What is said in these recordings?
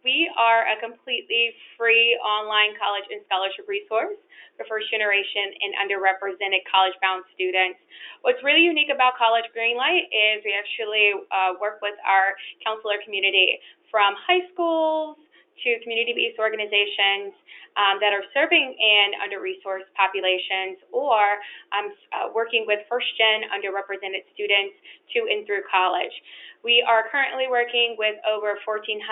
We are a completely free online college and scholarship resource for first generation and underrepresented college-bound students. What's really unique about College Greenlight is we actually work with our counselor community from high schools to community-based organizations that are serving in under-resourced populations, or working with first-gen underrepresented students to and through college. We are currently working with over 1,450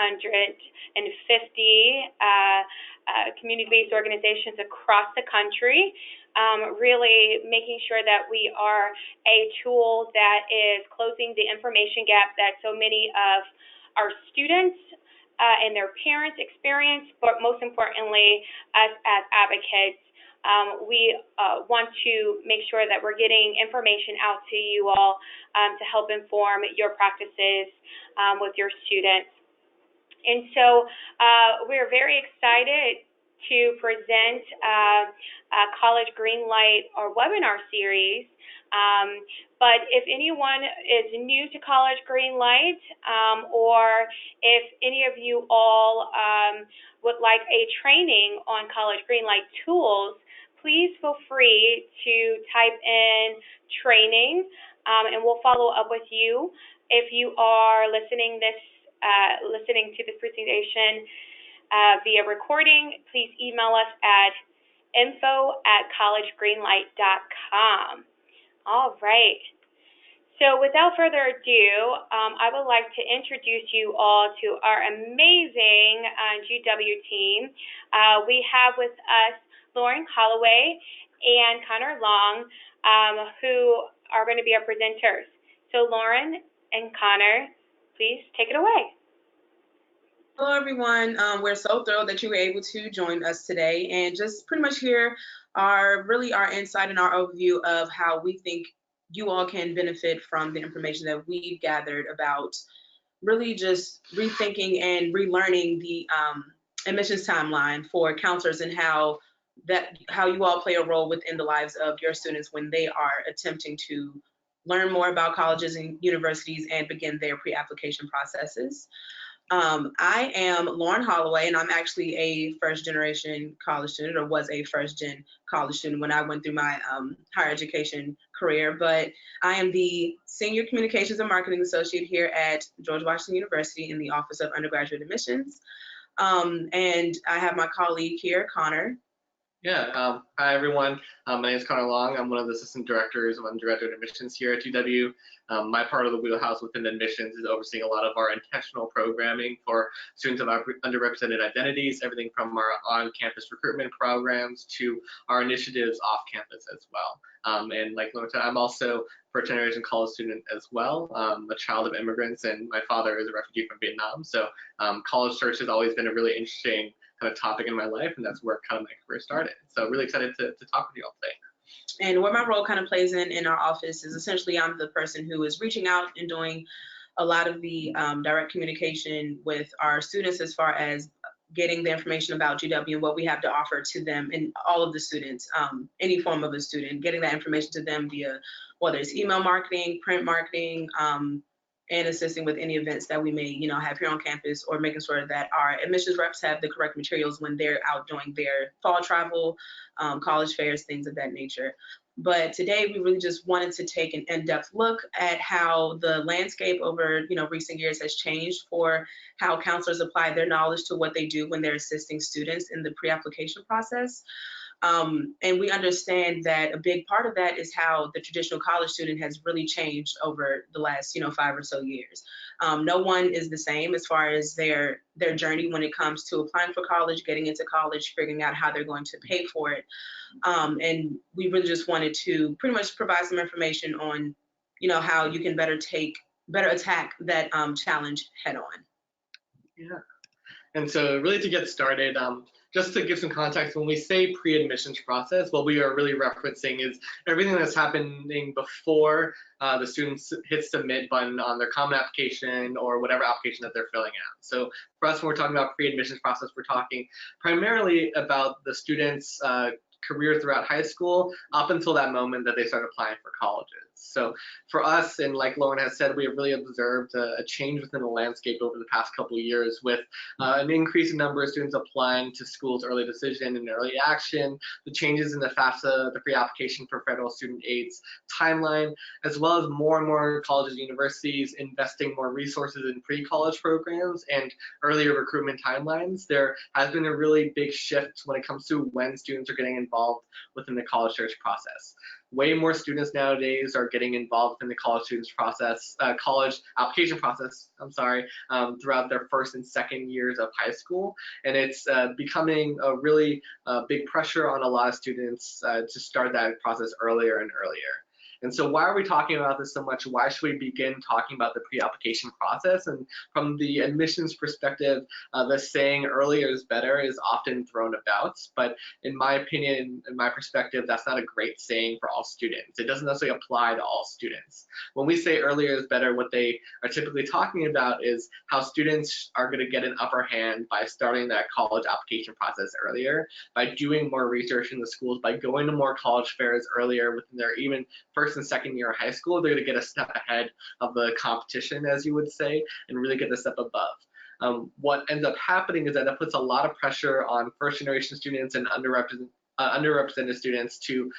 community-based organizations across the country, really making sure that we are a tool that is closing the information gap that so many of our students and their parents experience, but most importantly, us as advocates, we want to make sure that we're getting information out to you all to help inform your practices with your students. And so we're very excited to present College Greenlight, our webinar series. But if anyone is new to College Greenlight, or if any of you all would like a training on College Greenlight tools, please feel free to type in training, and we'll follow up with you. If you are listening to this presentation via recording, please email us at info@collegegreenlight.com. All right. So without further ado, I would like to introduce you all to our amazing GW team. We have with us Lauren Holloway and Connor Long, who are going to be our presenters. So Lauren and Connor, please take it away. Hello, everyone. We're so thrilled that you were able to join us today and just pretty much hear our insight and our overview of how we think you all can benefit from the information that we've gathered about really just rethinking and relearning the admissions timeline for counselors and how you all play a role within the lives of your students when they are attempting to learn more about colleges and universities and begin their pre-application processes. I am Lauren Holloway, and I'm actually a first-generation college student, or was a first-gen college student when I went through my higher education career. But I am the Senior Communications and Marketing Associate here at George Washington University in the Office of Undergraduate Admissions. And I have my colleague here, Connor. Yeah, hi everyone. My name is Connor Long. I'm one of the assistant directors of undergraduate admissions here at GW. My part of the wheelhouse within admissions is overseeing a lot of our intentional programming for students of underrepresented identities, everything from our on-campus recruitment programs to our initiatives off-campus as well. And like Lauren said, I'm also first-generation college student as well, a child of immigrants, and my father is a refugee from Vietnam. So college search has always been a really interesting kind of topic in my life, and that's where kind of my career started. So really excited to talk with you all today. And what my role kind of plays in our office is essentially I'm the person who is reaching out and doing a lot of the direct communication with our students as far as getting the information about GW and what we have to offer to them and all of the students, any form of a student, getting that information to them via whether it's email marketing, print marketing, and assisting with any events that we may, have here on campus, or making sure that our admissions reps have the correct materials when they're out doing their fall travel, college fairs, things of that nature. But today we really just wanted to take an in-depth look at how the landscape over, recent years has changed for how counselors apply their knowledge to what they do when they're assisting students in the pre-application process. And we understand that a big part of that is how the traditional college student has really changed over the last, 5 or so years. No one is the same as far as their journey when it comes to applying for college, getting into college, figuring out how they're going to pay for it. And we really just wanted to pretty much provide some information on, how you can better attack that challenge head on. Yeah. And so really to get started, just to give some context, when we say pre-admissions process, what we are really referencing is everything that's happening before the students hit submit button on their common application or whatever application that they're filling out. So for us, when we're talking about pre-admissions process, we're talking primarily about the students' career throughout high school up until that moment that they start applying for colleges. So for us, and like Lauren has said, we have really observed a change within the landscape over the past couple of years with an increasing number of students applying to schools early decision and early action, the changes in the FAFSA, the pre-application for federal student aids timeline, as well as more and more colleges and universities investing more resources in pre-college programs and earlier recruitment timelines. There has been a really big shift when it comes to when students are getting involved within the college search process. Way more students nowadays are getting involved in the college college application process, throughout their first and second years of high school. And it's becoming a really big pressure on a lot of students to start that process earlier and earlier. And so why are we talking about this so much? Why should we begin talking about the pre-application process? And from the admissions perspective, the saying earlier is better is often thrown about, but in my opinion, in my perspective, that's not a great saying for all students. It doesn't necessarily apply to all students. When we say earlier is better, what they are typically talking about is how students are going to get an upper hand by starting that college application process earlier, by doing more research in the schools, by going to more college fairs earlier within their even first and second year of high school. They're going to get a step ahead of the competition, as you would say, and really get a step above. What ends up happening is that it puts a lot of pressure on first generation students and underrepresented students to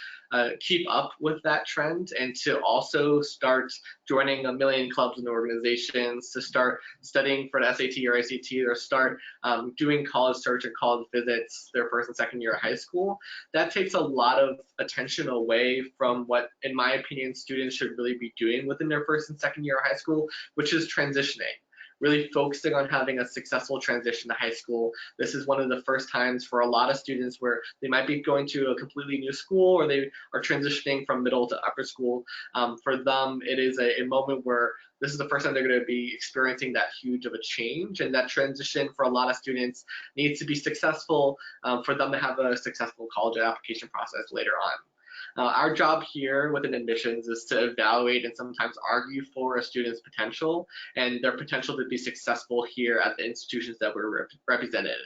keep up with that trend and to also start joining a million clubs and organizations, to start studying for an SAT or ACT, or start doing college search and college visits their first and second year of high school. That takes a lot of attention away from what, in my opinion, students should really be doing within their first and second year of high school, which is transitioning. Really focusing on having a successful transition to high school. This is one of the first times for a lot of students where they might be going to a completely new school, or they are transitioning from middle to upper school. For them, it is a moment where this is the first time they're going to be experiencing that huge of a change, and that transition for a lot of students needs to be successful for them to have a successful college application process later on. Our job here within admissions is to evaluate and sometimes argue for a student's potential and their potential to be successful here at the institutions that we're represented.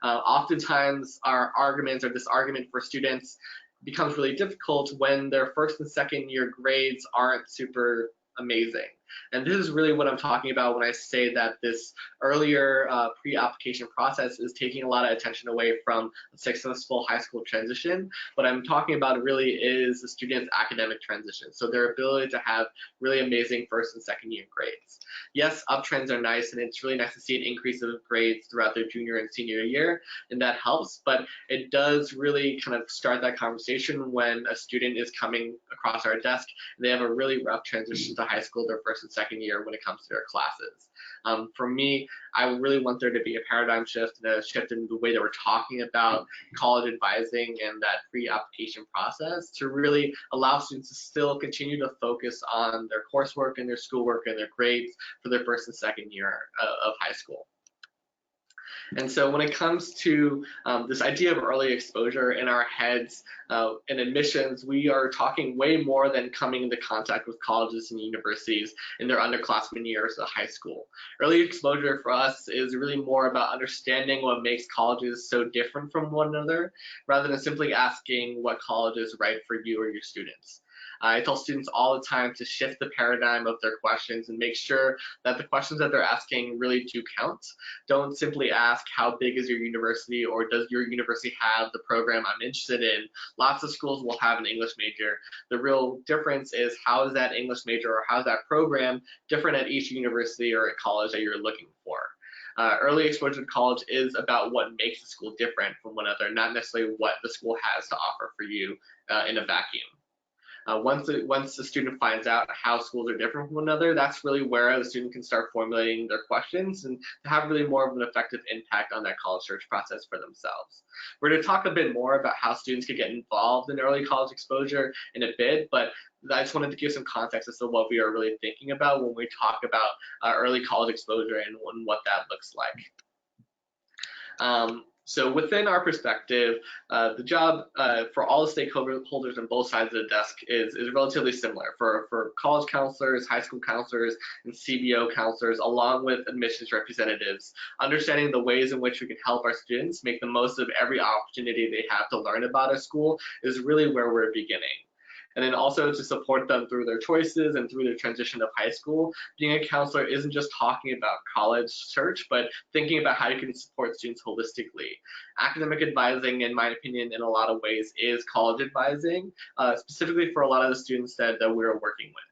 Oftentimes our arguments or this argument for students becomes really difficult when their first and second year grades aren't super amazing. And this is really what I'm talking about when I say that this earlier pre-application process is taking a lot of attention away from a successful high school transition. What I'm talking about really is the student's academic transition, so their ability to have really amazing first and second year grades. Yes, uptrends are nice, and it's really nice to see an increase of grades throughout their junior and senior year, and that helps, but it does really kind of start that conversation when a student is coming across our desk and they have a really rough transition to high school their first and second year when it comes to their classes. For me, I really want there to be a paradigm shift and a shift in the way that we're talking about college advising and that pre-application process to really allow students to still continue to focus on their coursework and their schoolwork and their grades for their first and second year of high school. And so when it comes to this idea of early exposure in our heads in admissions, we are talking way more than coming into contact with colleges and universities in their underclassmen years of high school. Early exposure for us is really more about understanding what makes colleges so different from one another, rather than simply asking what college is right for you or your students. I tell students all the time to shift the paradigm of their questions and make sure that the questions that they're asking really do count. Don't simply ask how big is your university or does your university have the program I'm interested in. Lots of schools will have an English major. The real difference is how is that English major or how is that program different at each university or at college that you're looking for. Early exposure to college is about what makes the school different from one another, not necessarily what the school has to offer for you in a vacuum. Once the student finds out how schools are different from one another, that's really where the student can start formulating their questions and to have really more of an effective impact on that college search process for themselves. We're going to talk a bit more about how students can get involved in early college exposure in a bit, but I just wanted to give some context as to what we are really thinking about when we talk about early college exposure and what that looks like. So within our perspective, the job for all the stakeholders on both sides of the desk is relatively similar. For college counselors, high school counselors, and CBO counselors, along with admissions representatives, understanding the ways in which we can help our students make the most of every opportunity they have to learn about a school is really where we're beginning. And then also to support them through their choices and through their transition of high school. Being a counselor isn't just talking about college search, but thinking about how you can support students holistically. Academic advising, in my opinion, in a lot of ways is college advising, specifically for a lot of the students that we're working with.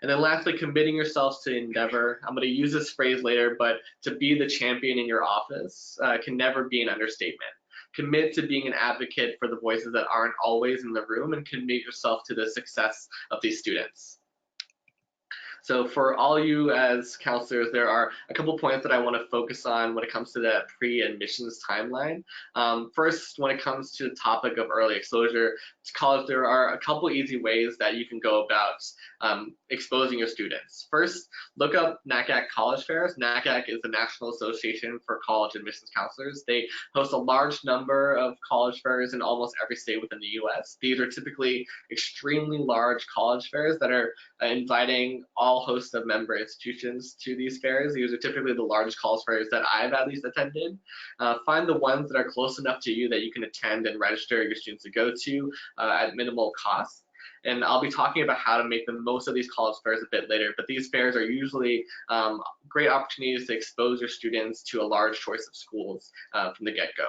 And then lastly, committing yourselves to endeavor. I'm going to use this phrase later, but to be the champion in your office can never be an understatement. Commit to being an advocate for the voices that aren't always in the room, and commit yourself to the success of these students. So for all you as counselors, there are a couple points that I want to focus on when it comes to that pre-admissions timeline. First, when it comes to the topic of early exposure to college, there are a couple easy ways that you can go about exposing your students. First, look up NACAC college fairs. NACAC is the National Association for College Admissions Counselors. They host a large number of college fairs in almost every state within the US. These are typically extremely large college fairs that are inviting all hosts of member institutions to these fairs. These are typically the largest college fairs that I've at least attended. Find the ones that are close enough to you that you can attend and register your students to go to at minimal cost. And I'll be talking about how to make the most of these college fairs a bit later, but these fairs are usually great opportunities to expose your students to a large choice of schools from the get-go.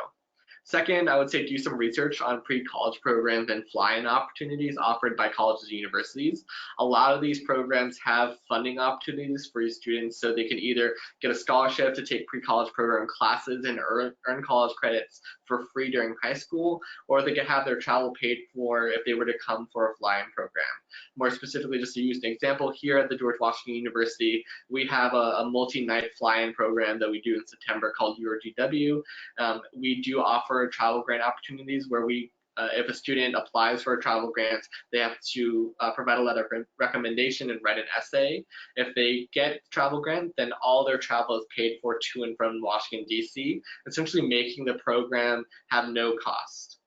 Second, I would say do some research on pre-college programs and fly-in opportunities offered by colleges and universities. A lot of these programs have funding opportunities for your students, so they can either get a scholarship to take pre-college program classes and earn college credits for free during high school, or they can have their travel paid for if they were to come for a fly-in program. More specifically, just to use an example, here at the George Washington University, we have a multi-night fly-in program that we do in September called EuroGW. We do offer travel grant opportunities where we, if a student applies for a travel grant, they have to provide a letter of recommendation and write an essay. If they get travel grant, then all their travel is paid for to and from Washington, D.C., essentially making the program have no cost.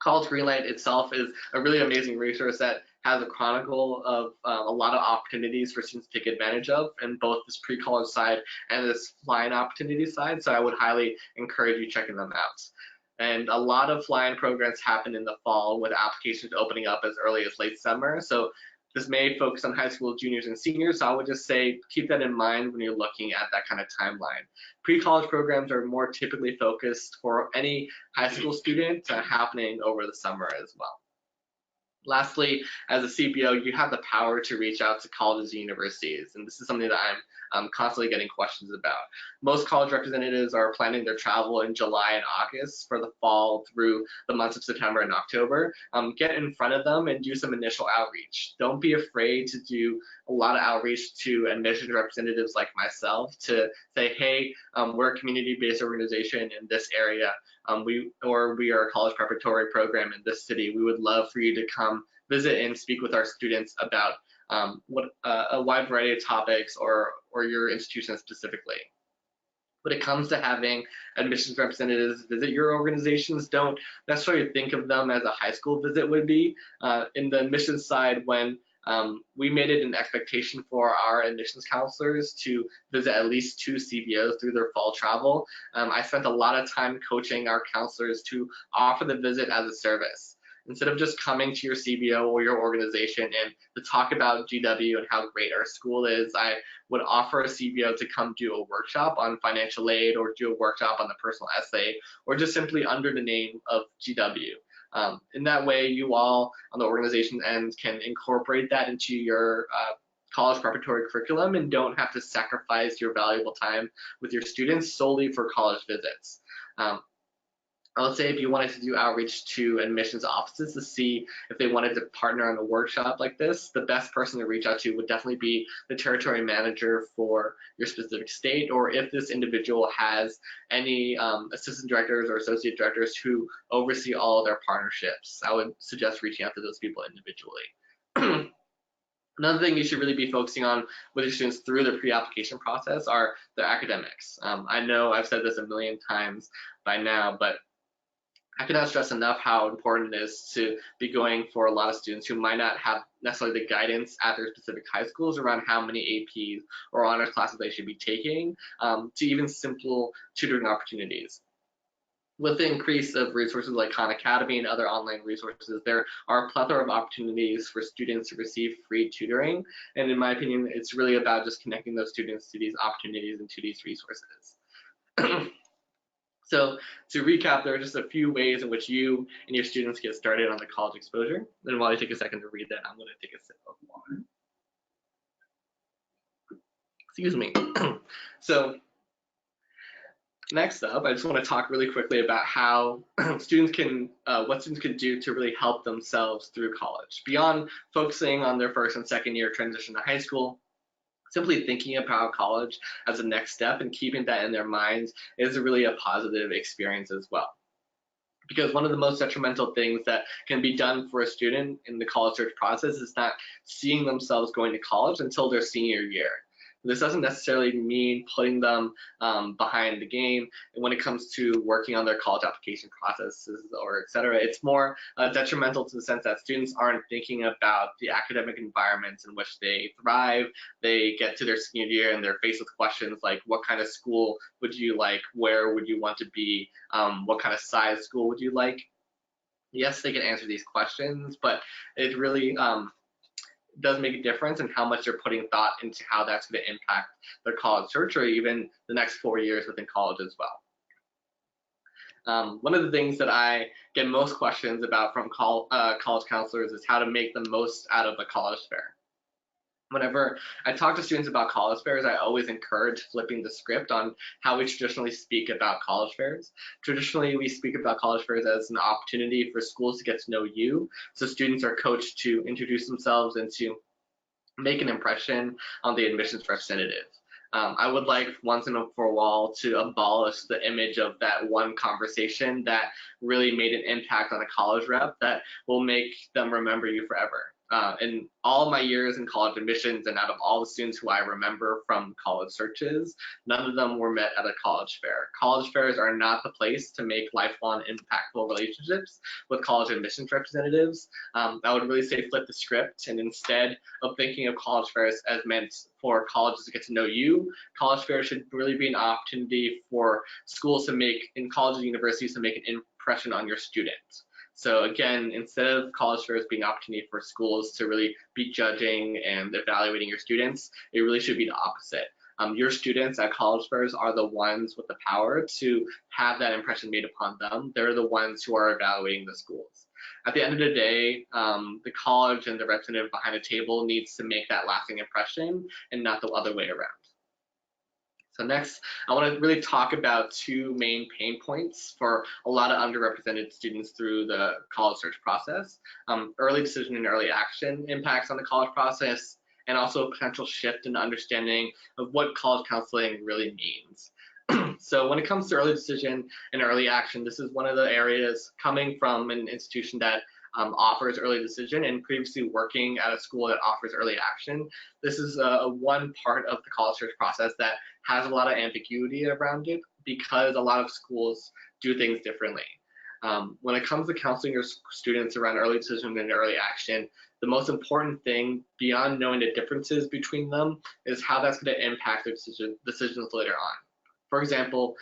College Greenlight itself is a really amazing resource that has a chronicle of a lot of opportunities for students to take advantage of in both this pre-college side and this fly-in opportunity side. So I would highly encourage you checking them out. And a lot of fly-in programs happen in the fall with applications opening up as early as late summer. So this may focus on high school juniors and seniors, so I would just say keep that in mind when you're looking at that kind of timeline. Pre-college programs are more typically focused for any high school student happening over the summer as well. Lastly, as a CBO, you have the power to reach out to colleges and universities, and this is something that I'm constantly getting questions about. Most college representatives are planning their travel in July and August for the fall through the months of September and October. Get in front of them and do some initial outreach. Don't be afraid to do a lot of outreach to admissions representatives like myself to say, hey, we're a community-based organization in this area. We are a college preparatory program in this city. We would love for you to come visit and speak with our students about a wide variety of topics or your institution specifically. When it comes to having admissions representatives visit your organizations, don't necessarily think of them as a high school visit would be. In the admissions side, when we made it an expectation for our admissions counselors to visit at least 2 CBOs through their fall travel. I spent a lot of time coaching our counselors to offer the visit as a service. Instead of just coming to your CBO or your organization and to talk about GW and how great our school is, I would offer a CBO to come do a workshop on financial aid or do a workshop on the personal essay, or just simply under the name of GW. In that way, you all on the organization end can incorporate that into your college preparatory curriculum and don't have to sacrifice your valuable time with your students solely for college visits. I would say if you wanted to do outreach to admissions offices to see if they wanted to partner on a workshop like this, the best person to reach out to would definitely be the territory manager for your specific state, or if this individual has any assistant directors or associate directors who oversee all of their partnerships. I would suggest reaching out to those people individually. Another thing you should really be focusing on with your students through the pre-application process are their academics. I know I've said this a million times by now, but I cannot stress enough how important it is to be going for a lot of students who might not have necessarily the guidance at their specific high schools around how many APs or honors classes they should be taking, to even simple tutoring opportunities. With the increase of resources like Khan Academy and other online resources, there are a plethora of opportunities for students to receive free tutoring. And in my opinion, it's really about just connecting those students to these opportunities and to these resources. So to recap, there are just a few ways in which you and your students get started on the college exposure. And while you take a second to read that, I'm going to take a sip of water. Excuse me. So next up, I just want to talk really quickly about how students can, what students can do to really help themselves through college. Beyond focusing on their first and second year transition to high school, simply thinking about college as a next step and keeping that in their minds is really a positive experience as well. Because one of the most detrimental things that can be done for a student in the college search process is not seeing themselves going to college until their senior year. This doesn't necessarily mean putting them behind the game when it comes to working on their college application processes or et cetera. It's more detrimental to the sense that students aren't thinking about the academic environments in which they thrive. They get to their senior year and they're faced with questions like, what kind of school would you like? Where would you want to be? What kind of size school would you like? Yes, they can answer these questions, but it really does make a difference in how much they're putting thought into how that's going to impact their college search or even the next 4 years within college as well. One of the things that I get most questions about from college counselors is how to make the most out of a college fair. Whenever I talk to students about college fairs, I always encourage flipping the script on how we traditionally speak about college fairs. Traditionally, we speak about college fairs as an opportunity for schools to get to know you. So students are coached to introduce themselves and to make an impression on the admissions representative. I would like once and for all to abolish the image of that one conversation that really made an impact on a college rep that will make them remember you forever. In all of my years in college admissions and out of all the students who I remember from college searches, none of them were met at a college fair. College fairs are not the place to make lifelong impactful relationships with college admissions representatives. I would really say flip the script, and instead of thinking of college fairs as meant for colleges to get to know you, college fairs should really be an opportunity for schools to make, in colleges and universities, to make an impression on your students. So again, instead of college fairs being an opportunity for schools to really be judging and evaluating your students, it really should be the opposite. Your students at college fairs are the ones with the power to have that impression made upon them. They're the ones who are evaluating the schools. At the end of the day, the college and the representative behind the table needs to make that lasting impression and not the other way around. So next, I want to really talk about two main pain points for a lot of underrepresented students through the college search process. Early decision and early action impacts on the college process, and also a potential shift in understanding of what college counseling really means. So when it comes to early decision and early action, this is one of the areas coming from an institution that offers early decision and previously working at a school that offers early action. This is one part of the college search process that has a lot of ambiguity around it because a lot of schools do things differently. When it comes to counseling your students around early decision and early action, the most important thing beyond knowing the differences between them is how that's going to impact their decisions later on. For example,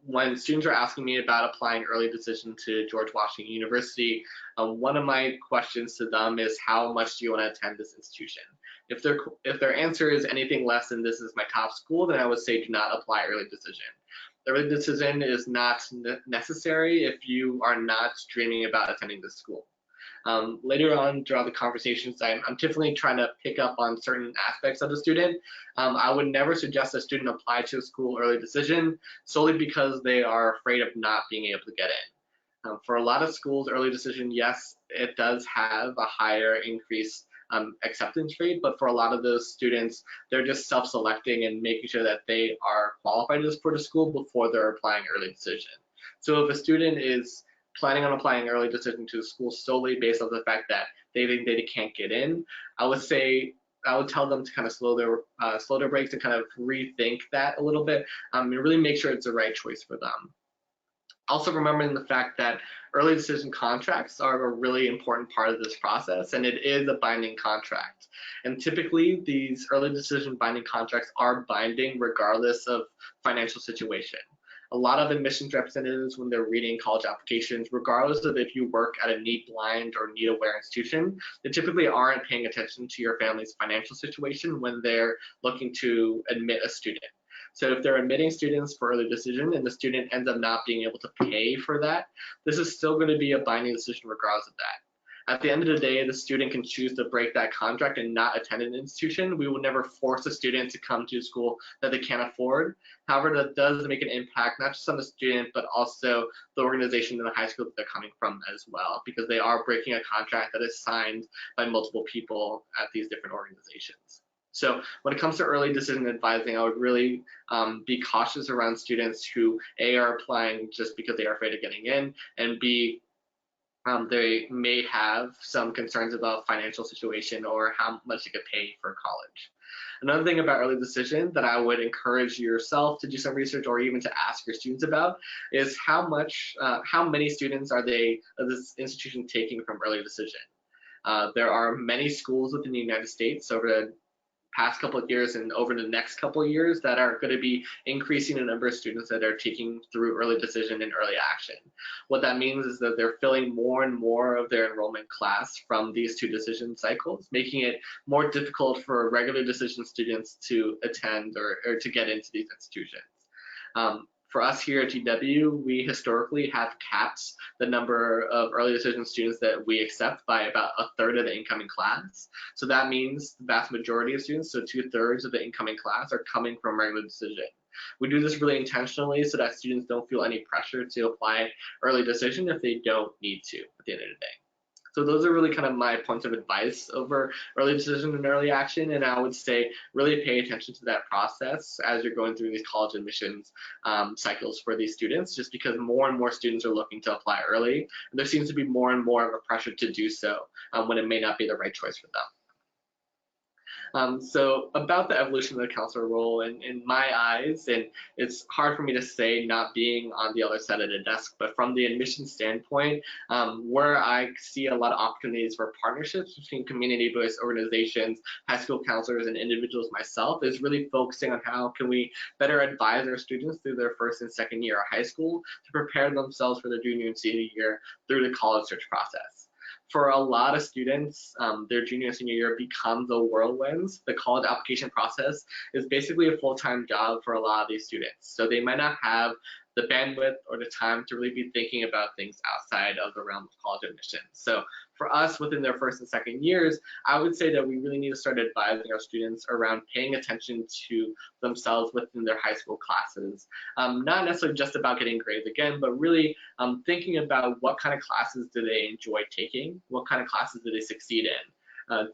when students are asking me about applying early decision to George Washington University, one of my questions to them is, how much do you want to attend this institution? If their answer is anything less than this is my top school, then I would say do not apply early decision. Early decision is not necessary if you are not dreaming about attending this school. Later on throughout the conversations, I'm typically trying to pick up on certain aspects of the student. I would never suggest a student apply to a school early decision solely because they are afraid of not being able to get in. For a lot of schools, early decision, yes, it does have a higher increased acceptance rate, but for a lot of those students, they're just self-selecting and making sure that they are qualified for the school before they're applying early decision. So if a student is planning on applying early decision to a school solely based on the fact that they think they can't get in, I would tell them to kind of slow their brakes and kind of rethink that a little bit and really make sure it's the right choice for them. Also remembering the fact that early decision contracts are a really important part of this process, and it is a binding contract. And typically these early decision binding contracts are binding regardless of financial situation. A lot of admissions representatives, when they're reading college applications, regardless of if you work at a need-blind or need-aware institution, they typically aren't paying attention to your family's financial situation when they're looking to admit a student. So if they're admitting students for early decision and the student ends up not being able to pay for that, this is still going to be a binding decision regardless of that. At the end of the day, the student can choose to break that contract and not attend an institution. We will never force a student to come to a school that they can't afford. However, that does make an impact, not just on the student, but also the organization and the high school that they're coming from as well, because they are breaking a contract that is signed by multiple people at these different organizations. So when it comes to early decision advising, I would really be cautious around students who A, are applying just because they are afraid of getting in, and B, they may have some concerns about financial situation or how much they could pay for college. Another thing about early decision that I would encourage yourself to do some research or even to ask your students about is how many students are this institution taking from early decision. There are many schools within the United States over the past couple of years and over the next couple of years that are going to be increasing the number of students that are taking through early decision and early action. What that means is that they're filling more and more of their enrollment class from these two decision cycles, making it more difficult for regular decision students to attend or to get into these institutions. For us here at GW, we historically have capped the number of early decision students that we accept by about a third of the incoming class. So that means the vast majority of students, so 2/3 of the incoming class, are coming from regular decision. We do this really intentionally so that students don't feel any pressure to apply early decision if they don't need to at the end of the day. So those are really kind of my points of advice over early decision and early action. And I would say really pay attention to that process as you're going through these college admissions cycles for these students, just because more and more students are looking to apply early. And there seems to be more and more of a pressure to do so when it may not be the right choice for them. So about the evolution of the counselor role, in my eyes, and it's hard for me to say not being on the other side of the desk, but from the admission standpoint, where I see a lot of opportunities for partnerships between community-based organizations, high school counselors, and individuals myself is really focusing on how can we better advise our students through their first and second year of high school to prepare themselves for their junior and senior year through the college search process. For a lot of students, their junior and senior year becomes a whirlwind. The college application process is basically a full-time job for a lot of these students. So they might not have the bandwidth or the time to really be thinking about things outside of the realm of college admissions. So for us, within their first and second years, I would say that we really need to start advising our students around paying attention to themselves within their high school classes. Not necessarily just about getting grades again, but really thinking about what kind of classes do they enjoy taking, what kind of classes do they succeed in.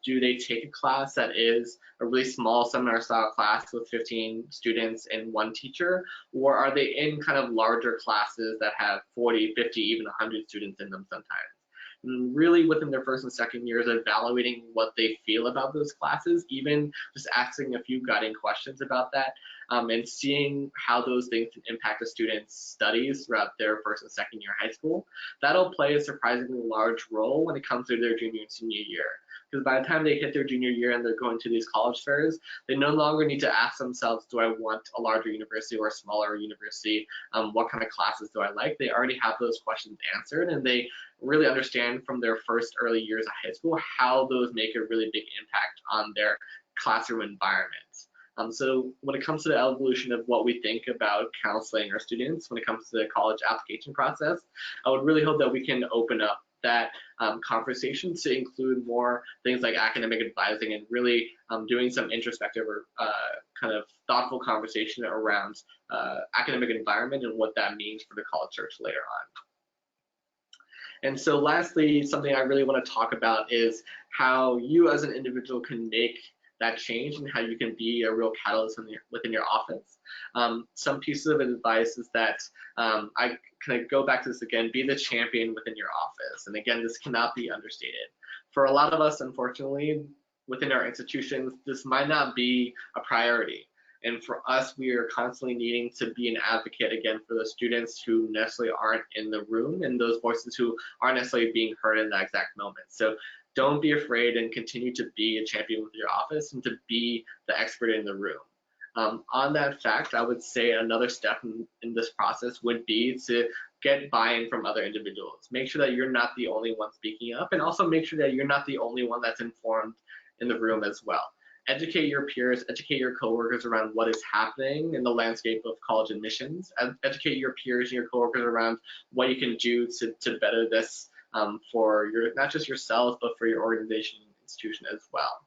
Do they take a class that is a really small seminar style class with 15 students and one teacher, or are they in kind of larger classes that have 40, 50, even 100 students in them sometimes? And really within their first and second years, evaluating what they feel about those classes, even just asking a few guiding questions about that, and seeing how those things can impact a student's studies throughout their first and second year of high school. That'll play a surprisingly large role when it comes to their junior and senior year. Because by the time they hit their junior year and they're going to these college fairs, they no longer need to ask themselves, do I want a larger university or a smaller university? What kind of classes do I like? They already have those questions answered, and they really understand from their first early years of high school how those make a really big impact on their classroom environment. So when it comes to the evolution of what we think about counseling our students, when it comes to the college application process, I would really hope that we can open up that conversation to include more things like academic advising and really doing some introspective or kind of thoughtful conversation around academic environment and what that means for the college search later on. And so lastly, something I really want to talk about is how you as an individual can make that change and how you can be a real catalyst within your office. Some pieces of advice is that I kind of go back to this again, be the champion within your office. And again, this cannot be understated. For a lot of us, unfortunately, within our institutions, this might not be a priority. And for us, we are constantly needing to be an advocate again for the students who necessarily aren't in the room and those voices who aren't necessarily being heard in that exact moment. So don't be afraid and continue to be a champion with your office and to be the expert in the room. On that fact, I would say another step in this process would be to get buy-in from other individuals. Make sure that you're not the only one speaking up, and also make sure that you're not the only one that's informed in the room as well. Educate your peers, educate your coworkers around what is happening in the landscape of college admissions. Educate your peers and your coworkers around what you can do to better this for not just yourselves, but for your organization and institution as well.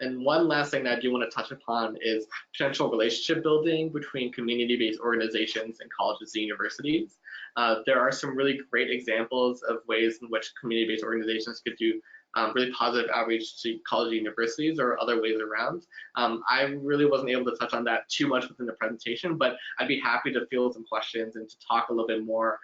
And one last thing that I do want to touch upon is potential relationship building between community-based organizations and colleges and universities. There are some really great examples of ways in which community-based organizations could do really positive outreach to college and universities or other ways around. I really wasn't able to touch on that too much within the presentation, but I'd be happy to field some questions and to talk a little bit more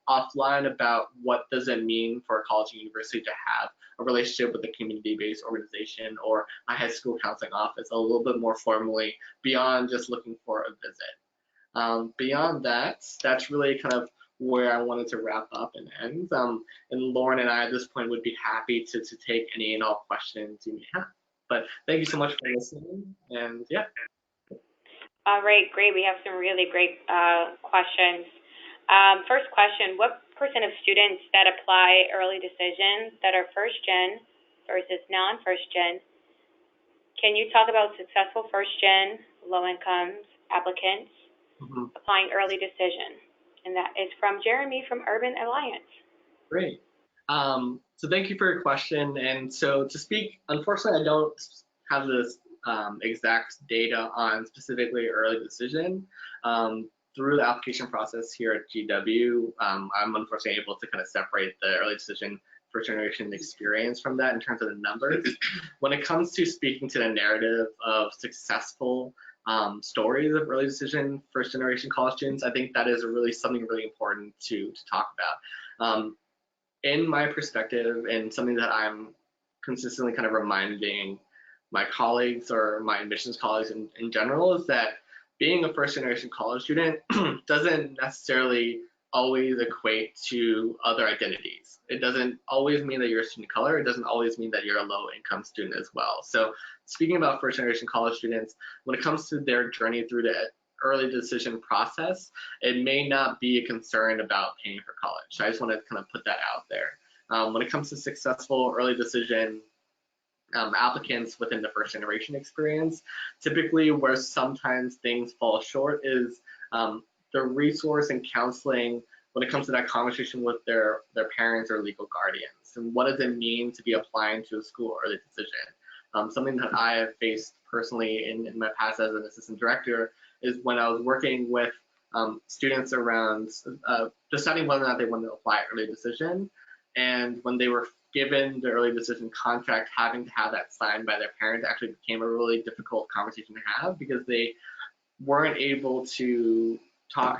offline about what does it mean for a college and university to have a relationship with a community-based organization or a high school counseling office a little bit more formally beyond just looking for a visit. Beyond that, that's really kind of where I wanted to wrap up and end. And Lauren and I at this point would be happy to take any and all questions you may have. But thank you so much for listening, and yeah. All right, great. We have some really great questions. First question, what percent of students that apply early decision that are first gen versus non-first gen? Can you talk about successful first gen, low incomes applicants applying early decision? And that is from Jeremy from Urban Alliance. Great. So thank you for your question. And so to speak, unfortunately, I don't have this exact data on specifically early decision. Through the application process here at GW, I'm unfortunately able to kind of separate the early decision first generation experience from that in terms of the numbers. When it comes to speaking to the narrative of successful stories of early decision first generation college students, I think that is something really important to talk about. In my perspective, and something that I'm consistently kind of reminding my colleagues or my admissions colleagues in general, is that being a first generation college student doesn't necessarily always equate to other identities. It doesn't always mean that you're a student of color. It doesn't always mean that you're a low income student as well. So speaking about first generation college students, when it comes to their journey through the early decision process, it may not be a concern about paying for college. So I just want to kind of put that out there. When it comes to successful early decision applicants within the first generation experience, typically where sometimes things fall short is the resource and counseling when it comes to that conversation with their parents or legal guardians. And what does it mean to be applying to a school early decision? Something that I have faced personally in my past as an assistant director is when I was working with students around deciding whether or not they wanted to apply early decision, and when they were given the early decision contract, having to have that signed by their parents actually became a really difficult conversation to have, because they weren't able to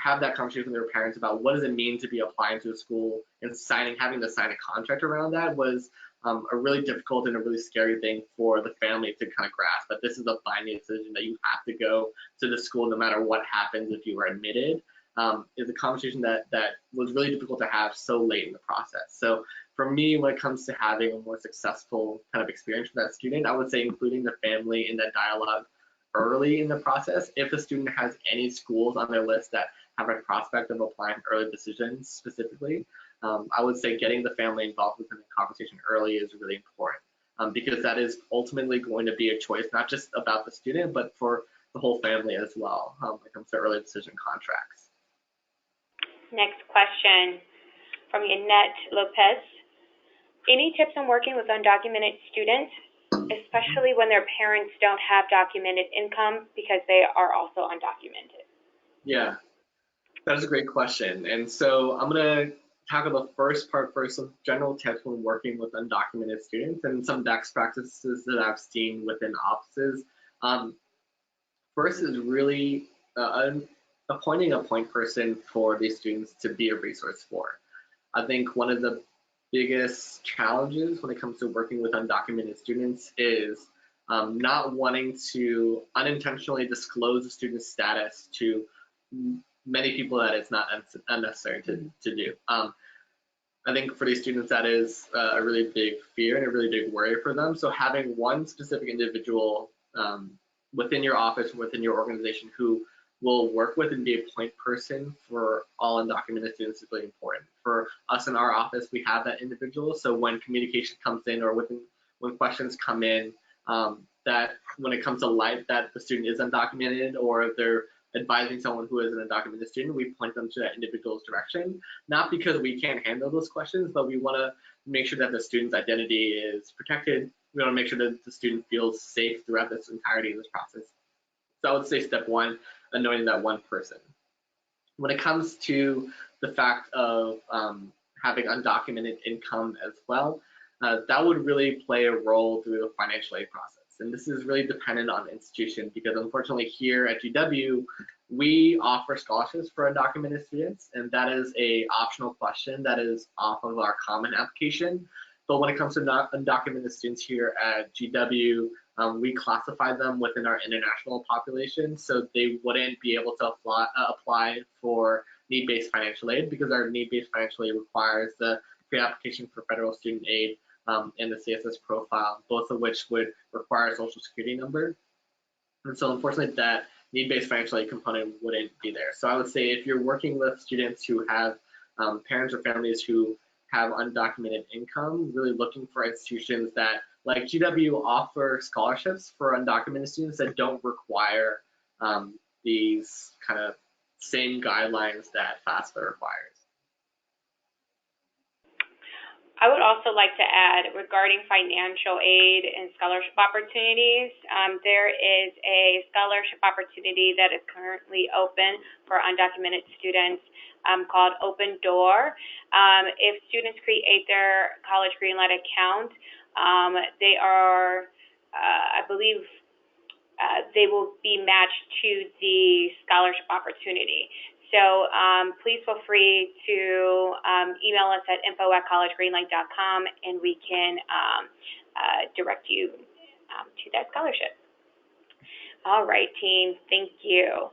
have that conversation with their parents about what does it mean to be applying to a school, and having to sign a contract around that was a really difficult and a really scary thing for the family to kind of grasp, that this is a binding decision that you have to go to the school no matter what happens if you are admitted. Is a conversation that was really difficult to have so late in the process. So for me, when it comes to having a more successful kind of experience for that student, I would say including the family in that dialogue early in the process. If the student has any schools on their list that have a prospect of applying early decisions specifically, I would say getting the family involved within the conversation early is really important, because that is ultimately going to be a choice, not just about the student, but for the whole family as well when it comes to early decision contracts. Next question from Annette Lopez. Any tips on working with undocumented students, especially when their parents don't have documented income because they are also undocumented? Yeah, that is a great question. And so I'm going to talk about the first part first, of general tips when working with undocumented students and some best practices that I've seen within offices. First is really appointing a point person for these students to be a resource for. I think one of the biggest challenges when it comes to working with undocumented students is not wanting to unintentionally disclose the student's status to many people that it's not unnecessary to do. I think for these students, that is a really big fear and a really big worry for them. So having one specific individual within your office, within your organization, who will work with and be a point person for all undocumented students is really important. For us in our office, we have that individual. So when communication comes in or when questions come in, that when it comes to light that the student is undocumented or they're advising someone who is an undocumented student, we point them to that individual's direction, not because we can't handle those questions, but we want to make sure that the student's identity is protected. We want to make sure that the student feels safe throughout this entirety of this process. So I would say step one, anointing that one person. When it comes to the fact of having undocumented income as well, that would really play a role through the financial aid process. And this is really dependent on the institution, because unfortunately here at GW, we offer scholarships for undocumented students, and that is a optional question that is off of our common application. But when it comes to undocumented students here at GW, we classify them within our international population, so they wouldn't be able to apply for need-based financial aid, because our need-based financial aid requires the pre-application for federal student aid and the CSS profile, both of which would require a social security number. And so unfortunately that need-based financial aid component wouldn't be there. So I would say if you're working with students who have parents or families who have undocumented income, really looking for institutions that, like GW, offer scholarships for undocumented students that don't require these kind of same guidelines that FAFSA requires. I would also like to add, regarding financial aid and scholarship opportunities, there is a scholarship opportunity that is currently open for undocumented students called Open Door. If students create their College Greenlight account, they are, I believe, they will be matched to the scholarship opportunity. So please feel free to email us at info@collegegreenlight.com, and we can direct you to that scholarship. All right, team, thank you.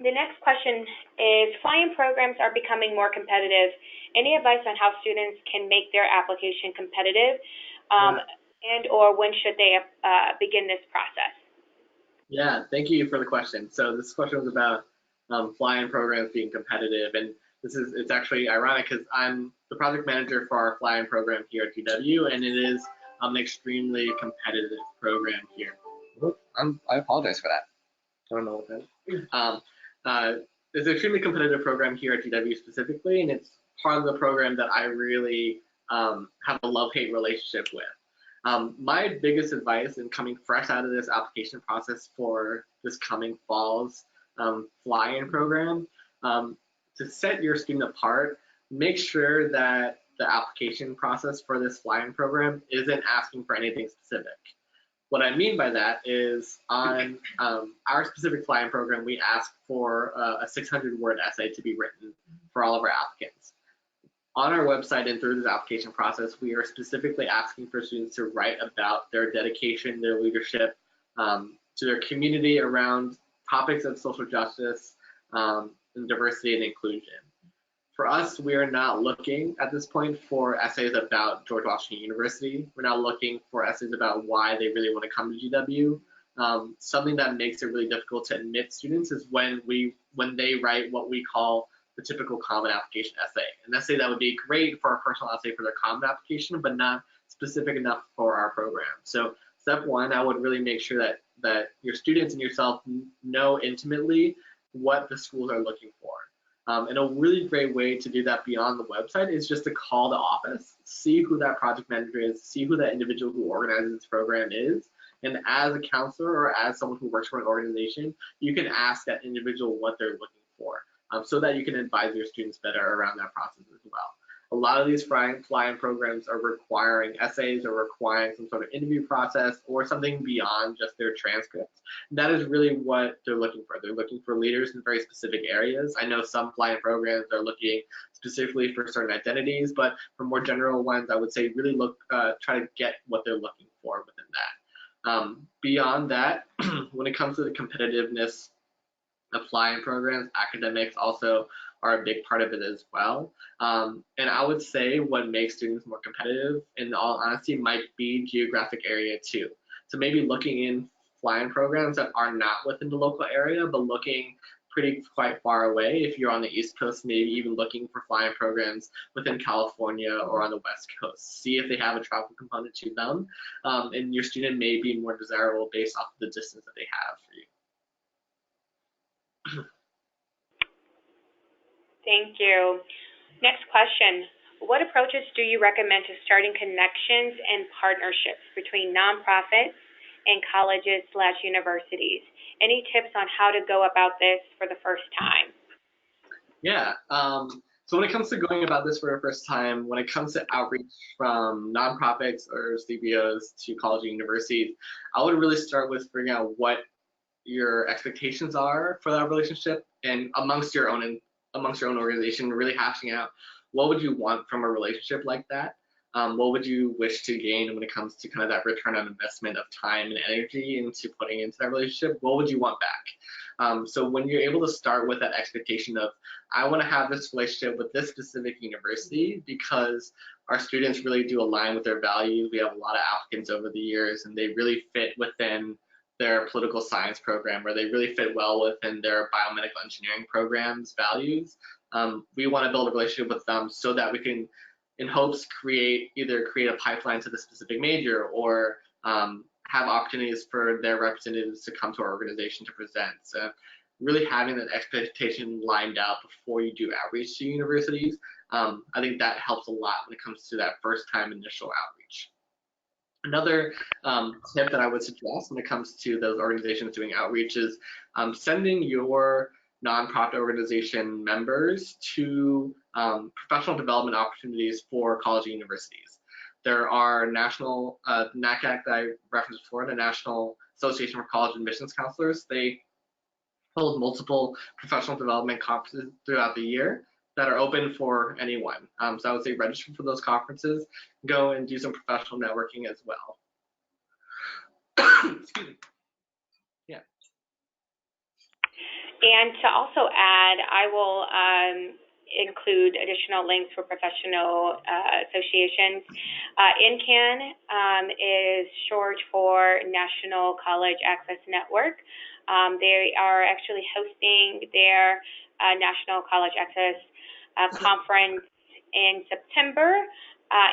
The next question is, fly-in programs are becoming more competitive. Any advice on how students can make their application competitive, and or when should they begin this process? Yeah, thank you for the question. So this question was about fly-in programs being competitive, and it's actually ironic because I'm the project manager for our fly-in program here at GW, and it is an extremely competitive program here. I apologize for that. I don't know what that is. It's an extremely competitive program here at GW specifically, and it's part of the program that I really have a love-hate relationship with. My biggest advice in coming fresh out of this application process for this coming fall's fly-in program, to set your student apart, make sure that the application process for this fly-in program isn't asking for anything specific. What I mean by that is on our specific fly-in program, we ask for a 600-word essay to be written for all of our applicants. On our website and through this application process, we are specifically asking for students to write about their dedication, their leadership to their community around topics of social justice and diversity and inclusion. For us, we are not looking at this point for essays about George Washington University. We're not looking for essays about why they really want to come to GW. Something that makes it really difficult to admit students is when they write what we call the typical common application essay. An essay that would be great for a personal essay for their common application, but not specific enough for our program. So step one, I would really make sure that your students and yourself know intimately what the schools are looking for. And a really great way to do that beyond the website is just to call the office, see who that project manager is, see who that individual who organizes this program is. And as a counselor or as someone who works for an organization, you can ask that individual what they're looking for, so that you can advise your students better around that process as well. A lot of these fly-in programs are requiring essays or requiring some sort of interview process or something beyond just their transcripts. And that is really what they're looking for. They're looking for leaders in very specific areas. I know some fly-in programs are looking specifically for certain identities, but for more general ones, I would say really try to get what they're looking for within that. Beyond that, when it comes to the competitiveness of fly-in programs, academics also are a big part of it as well. And I would say what makes students more competitive, in all honesty, might be geographic area too. So maybe looking in fly-in programs that are not within the local area, but looking quite far away. If you're on the East Coast, maybe even looking for fly-in programs within California or on the West Coast. See if they have a travel component to them, and your student may be more desirable based off of the distance that they have for you. Thank you. Next question. What approaches do you recommend to starting connections and partnerships between nonprofits and colleges/universities? Any tips on how to go about this for the first time? Yeah. So when it comes to going about this for the first time, when it comes to outreach from nonprofits or CBOs to college and universities, I would really start with figuring out what your expectations are for that relationship, and amongst your own organization, really hashing out what would you want from a relationship like that. What would you wish to gain when it comes to kind of that return on investment of time and energy into putting into that relationship? What would you want back? So when you're able to start with that expectation of, I want to have this relationship with this specific university because our students really do align with their values. We have a lot of applicants over the years, and they really fit within their political science program, or they really fit well within their biomedical engineering program's values. We want to build a relationship with them so that we can, in hopes, either create a pipeline to the specific major, or have opportunities for their representatives to come to our organization to present. So really having that expectation lined out before you do outreach to universities, I think that helps a lot when it comes to that first time initial outreach. Another tip that I would suggest when it comes to those organizations doing outreach is sending your nonprofit organization members to professional development opportunities for college and universities. There are national, NACAC that I referenced before, the National Association for College Admissions Counselors. They hold multiple professional development conferences throughout the year that are open for anyone. So I would say register for those conferences, go and do some professional networking as well. Excuse me. Yeah. And to also add, I will include additional links for professional associations. NCAN is short for National College Access Network. They are actually hosting their National College Access conference in September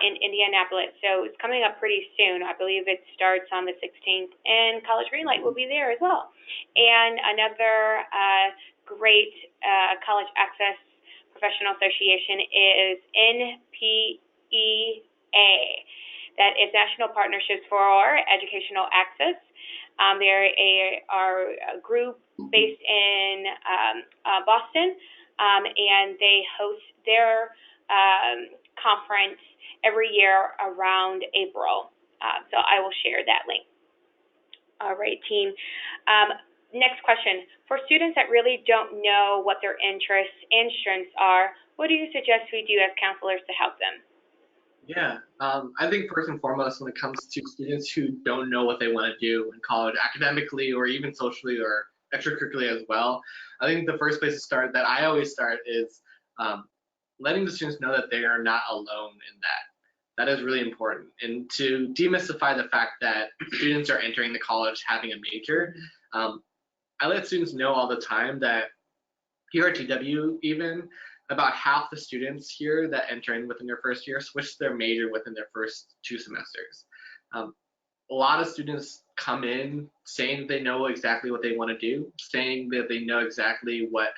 in Indianapolis. So it's coming up pretty soon. I believe it starts on the 16th, and College Greenlight will be there as well. And another great college access professional association is NPEA. That is National Partnerships for Educational Access. They are a group based in Boston, and they host their conference every year around April. So I will share that link. All right, team. Next question. For students that really don't know what their interests and strengths are, what do you suggest we do as counselors to help them? Yeah, I think first and foremost, when it comes to students who don't know what they want to do in college, academically or even socially or extracurricularly as well, I think the first place to start, that I always start, is letting the students know that they are not alone in that. That is really important. And to demystify the fact that students are entering the college having a major, I let students know all the time that here at GW, even about half the students here that enter in within their first year switch their major within their first 2 semesters. A lot of students come in saying that they know exactly what they want to do, saying that they know exactly what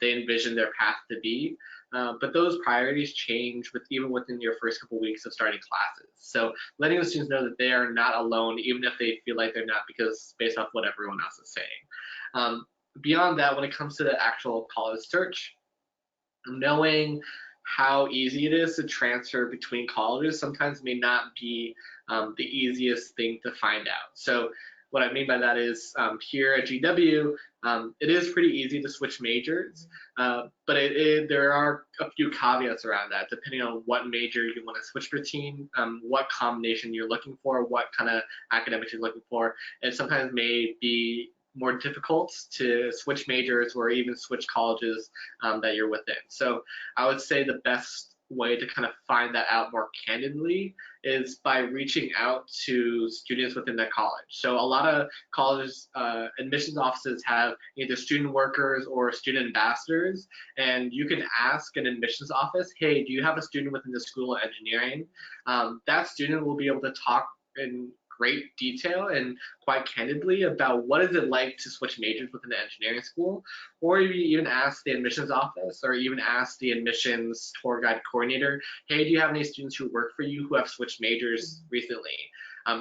they envision their path to be. But those priorities change even within your first couple weeks of starting classes. So letting the students know that they are not alone, even if they feel like they're not, because based off what everyone else is saying. Beyond that, when it comes to the actual college search, knowing how easy it is to transfer between colleges sometimes may not be the easiest thing to find out. So what I mean by that is here at GW, it is pretty easy to switch majors, but there are a few caveats around that, depending on what major you want to switch between, what combination you're looking for, what kind of academics you're looking for. It sometimes may be more difficult to switch majors or even switch colleges that you're within. So I would say the best way to kind of find that out more candidly is by reaching out to students within the college. So a lot of colleges, admissions offices have either student workers or student ambassadors, and you can ask an admissions office, hey, do you have a student within the School of Engineering? That student will be able to talk in great detail and quite candidly about what is it like to switch majors within the engineering school, or you even ask the admissions office or even ask the admissions tour guide coordinator, hey, do you have any students who work for you who have switched majors recently?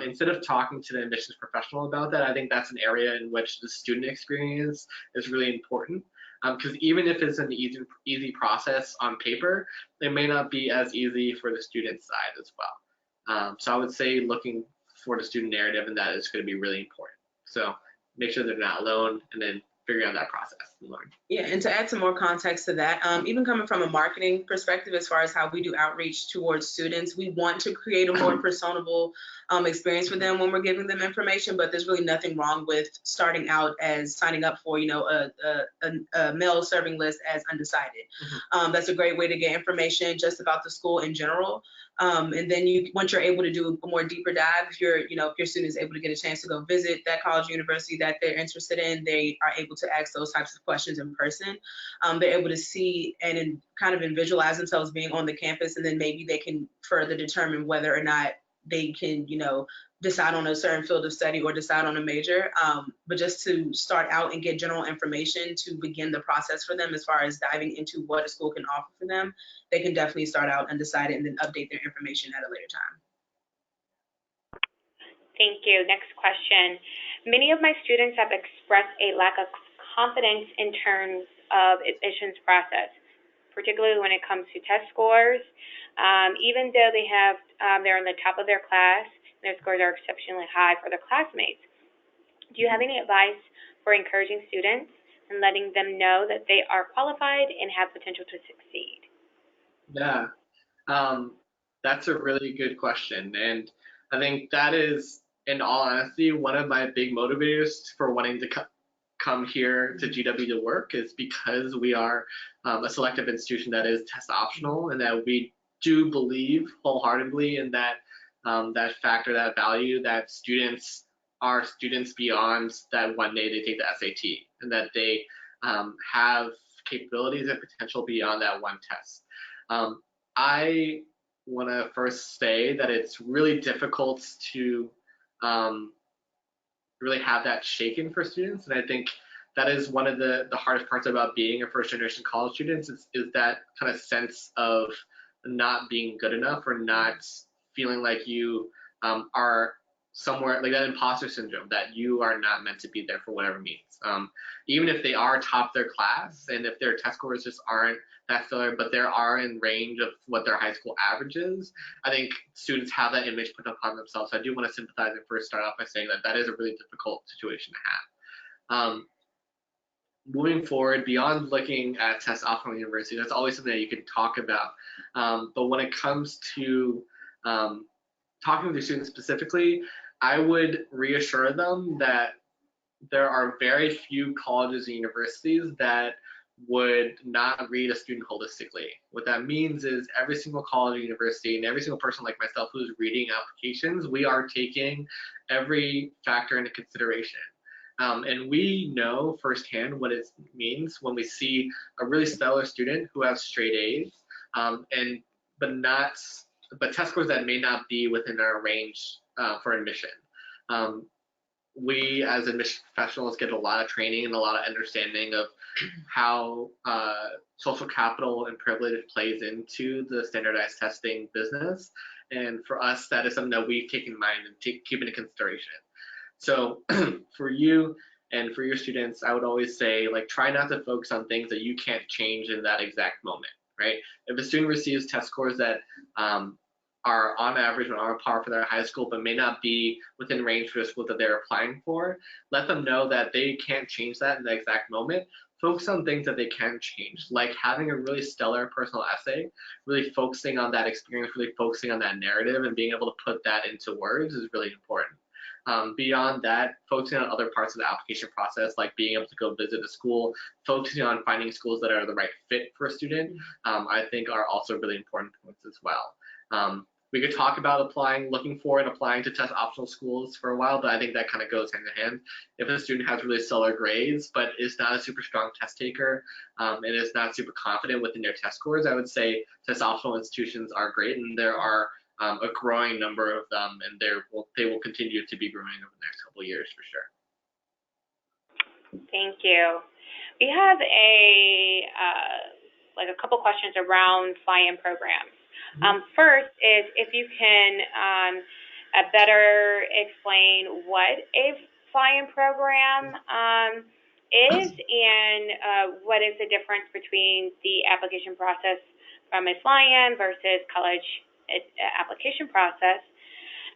Instead of talking to the admissions professional about that, I think that's an area in which the student experience is really important. Because even if it's an easy process on paper, it may not be as easy for the student side as well. So I would say looking for the student narrative, and that is going to be really important. So make sure they're not alone, and then figure out that process and learn. Yeah, and to add some more context to that, even coming from a marketing perspective, as far as how we do outreach towards students, we want to create a more personable experience for them when we're giving them information, but there's really nothing wrong with starting out as signing up for, a mail serving list as undecided. That's a great way to get information just about the school in general. And then once you're able to do a more deeper dive, if your student is able to get a chance to go visit that college or university that they're interested in, they are able to ask those types of questions in person. They're able to see and kind of visualize themselves being on the campus, and then maybe they can further determine whether or not they can, decide on a certain field of study or decide on a major. But just to start out and get general information to begin the process for them as far as diving into what a school can offer for them, they can definitely start out undecided and then update their information at a later time. Thank you. Next question. Many of my students have expressed a lack of confidence in terms of admissions process, particularly when it comes to test scores. Even though they're on the top of their class, their scores are exceptionally high for their classmates. Do you have any advice for encouraging students and letting them know that they are qualified and have potential to succeed? Yeah, that's a really good question. And I think that is, in all honesty, one of my big motivators for wanting to come here to GW to work, is because we are a selective institution that is test optional, and that we do believe wholeheartedly in that factor, that value, that students are students beyond that one day they take the SAT, and that they have capabilities and potential beyond that one test. I want to first say that it's really difficult to really have that shaken for students, and I think that is one of the hardest parts about being a first generation college student, is that kind of sense of not being good enough, or not feeling like you are somewhere, like that imposter syndrome, that you are not meant to be there for whatever means. Even if they are top their class, and if their test scores just aren't that stellar, but they are in range of what their high school average is, I think students have that image put upon themselves. So I do want to sympathize and first start off by saying that that is a really difficult situation to have. Moving forward, beyond looking at test optional university, that's always something that you can talk about. But when it comes to talking with your students specifically, I would reassure them that there are very few colleges and universities that would not read a student holistically. What that means is every single college or university, and every single person like myself who's reading applications, we are taking every factor into consideration. And we know firsthand what it means when we see a really stellar student who has straight A's, but test scores that may not be within our range for admission. We as admission professionals get a lot of training and a lot of understanding of how social capital and privilege plays into the standardized testing business. And for us, that is something that we take in mind and keep into consideration. So for you and for your students, I would always say, like, try not to focus on things that you can't change in that exact moment, right? If a student receives test scores that are on average or on par for their high school, but may not be within range for the school that they're applying for, let them know that they can't change that in the exact moment. Focus on things that they can change, like having a really stellar personal essay, really focusing on that experience, really focusing on that narrative, and being able to put that into words is really important. Beyond that, focusing on other parts of the application process, like being able to go visit a school, focusing on finding schools that are the right fit for a student, I think are also really important points as well. We could talk about looking for and applying to test optional schools for a while, but I think that kind of goes hand in hand. If a student has really stellar grades, but is not a super strong test taker, and is not super confident within their test scores, I would say test optional institutions are great, and there are a growing number of them, and they will continue to be growing over the next couple of years for sure. Thank you. We have a couple questions around fly-in programs. First is if you can better explain what a fly-in program is and what is the difference between the application process from a fly-in versus college application process.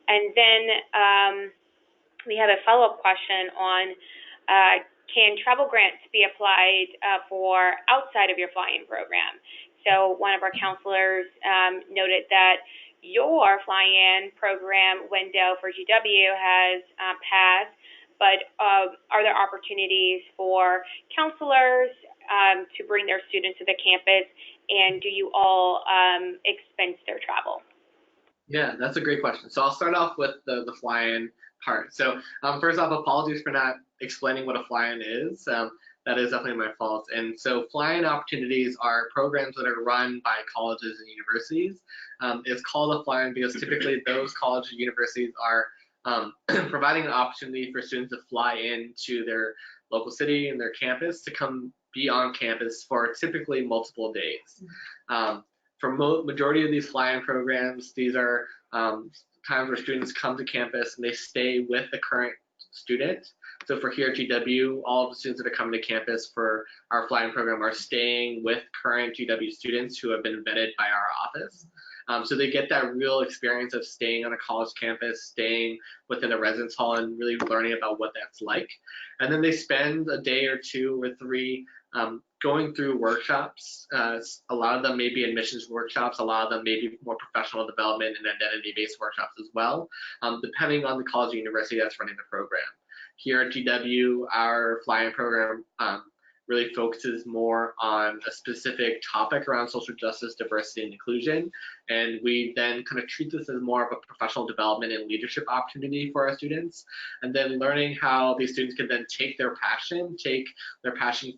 And then we have a follow-up question on can travel grants be applied for outside of your fly-in program? So one of our counselors noted that your fly-in program window for GW has passed, but are there opportunities for counselors to bring their students to the campus, and do you all expense their travel? Yeah, that's a great question. So I'll start off with the fly-in part. So first off, apologies for not explaining what a fly-in is. That is definitely my fault. And so fly-in opportunities are programs that are run by colleges and universities. It's called a fly-in because typically those colleges and universities are providing an opportunity for students to fly into their local city and their campus to come be on campus for typically multiple days. For majority of these fly-in programs, these are times where students come to campus and they stay with the current student. So for here at GW, all of the students that are coming to campus for our fly-in program are staying with current GW students who have been vetted by our office. So they get that real experience of staying on a college campus, staying within a residence hall, and really learning about what that's like. And then they spend a day or 2 or 3 going through workshops. A lot of them may be admissions workshops, a lot of them may be more professional development and identity-based workshops as well, depending on the college or university that's running the program. Here at GW, our fly-in program really focuses more on a specific topic around social justice, diversity, and inclusion. And we then kind of treat this as more of a professional development and leadership opportunity for our students. And then learning how these students can then take their passion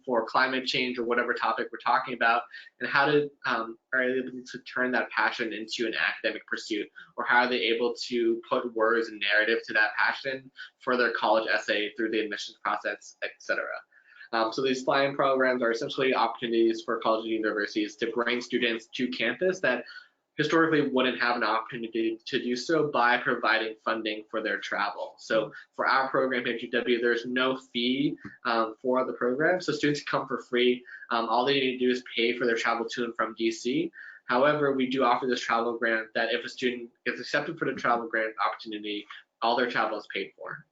for climate change or whatever topic we're talking about, and how to are able to turn that passion into an academic pursuit, or how are they able to put words and narrative to that passion for their college essay through the admissions process, etc. So these fly-in programs are essentially opportunities for colleges and universities to bring students to campus that historically wouldn't have an opportunity to do so by providing funding for their travel. So for our program at GW, there's no fee for the program, so students come for free. All they need to do is pay for their travel to and from DC. However, we do offer this travel grant that if a student gets accepted for the travel grant opportunity, all their travel is paid for.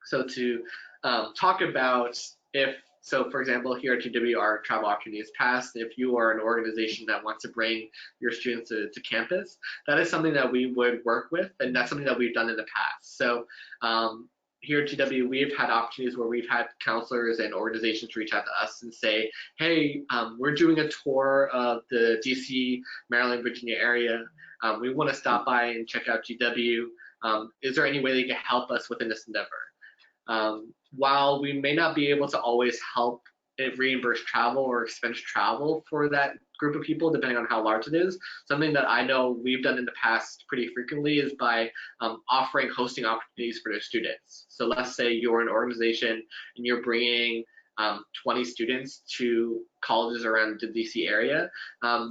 So to talk about so for example, here at GW, our travel opportunity is passed. If you are an organization that wants to bring your students to campus, that is something that we would work with, and that's something that we've done in the past. So here at GW, we've had opportunities where we've had counselors and organizations reach out to us and say, hey, we're doing a tour of the DC, Maryland, Virginia area. We want to stop by and check out GW. Is there any way they can help us within this endeavor? While we may not be able to always help reimburse travel or expense travel for that group of people, depending on how large it is, something that I know we've done in the past pretty frequently is by offering hosting opportunities for their students. So let's say you're an organization and you're bringing 20 students to colleges around the DC area.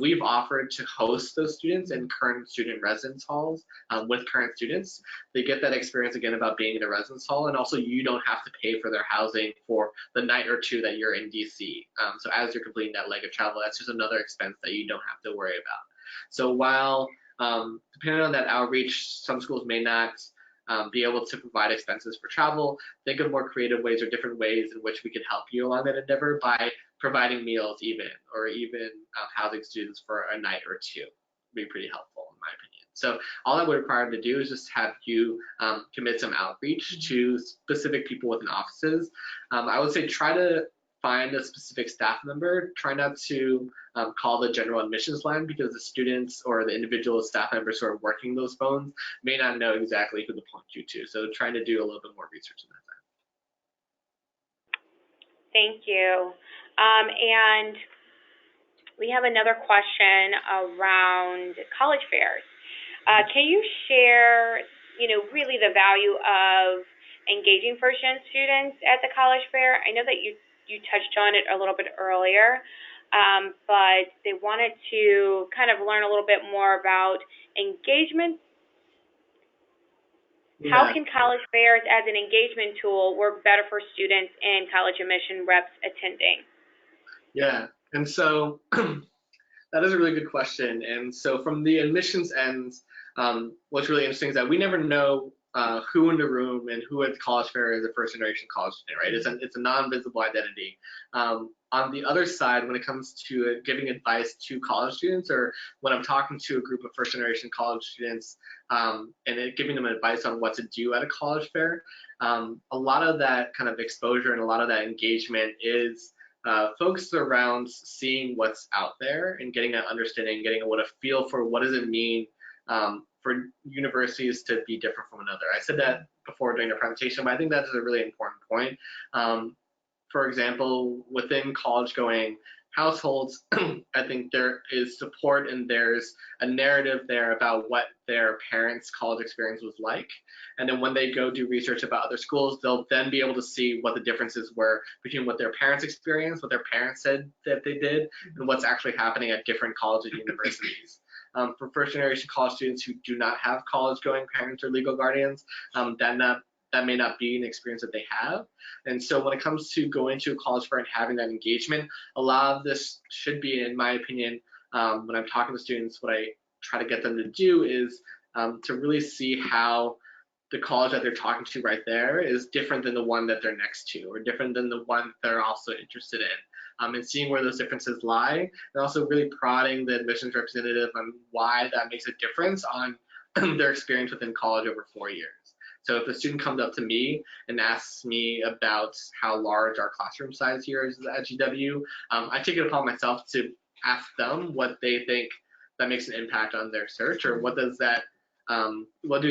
We've offered to host those students in current student residence halls with current students. They get that experience again about being in a residence hall, and also you don't have to pay for their housing for the night or 2 that you're in DC. So as you're completing that leg of travel, that's just another expense that you don't have to worry about. So while depending on that outreach, some schools may not be able to provide expenses for travel, think of more creative ways or different ways in which we can help you along that endeavor by providing meals or even housing students for a night or 2. Would be pretty helpful in my opinion. So all that would require to do is just have you commit some outreach to specific people within offices. I would say try to find a specific staff member. Try not to call the general admissions line, because the students or the individual staff members who are working those phones may not know exactly who to point you to. So trying to do a little bit more research on that side. Thank you. And we have another question around college fairs. Can you share, really the value of engaging first-gen students at the college fair? I know that you touched on it a little bit earlier, but they wanted to kind of learn a little bit more about engagement. Yeah. How can college fairs as an engagement tool work better for students and college admission reps attending? Yeah, and so that is a really good question. And so from the admissions end, what's really interesting is that we never know who in the room and who at the college fair is a first generation college student, right? It's a non-visible identity. On the other side, when it comes to giving advice to college students, or when I'm talking to a group of first generation college students and giving them advice on what to do at a college fair, a lot of that kind of exposure and a lot of that engagement is focused around seeing what's out there and getting an understanding, getting a feel for what does it mean for universities to be different from another. I said that before during the presentation, but I think that is a really important point. For example, within college-going households, I think there is support and there's a narrative there about what their parents' college experience was like. And then when they go do research about other schools, they'll then be able to see what the differences were between what their parents experienced, what their parents said that they did, and what's actually happening at different colleges and universities. For first generation college students who do not have college-going parents or legal guardians, that may not be an experience that they have. And so when it comes to going to a college fair and having that engagement, a lot of this should be, in my opinion, when I'm talking to students, what I try to get them to do is to really see how the college that they're talking to right there is different than the one that they're next to, or different than the one they're also interested in, and seeing where those differences lie, and also really prodding the admissions representative on why that makes a difference on their experience within college over 4 years. So if a student comes up to me and asks me about how large our classroom size here is at GW, I take it upon myself to ask them what they think that makes an impact on their search, or what do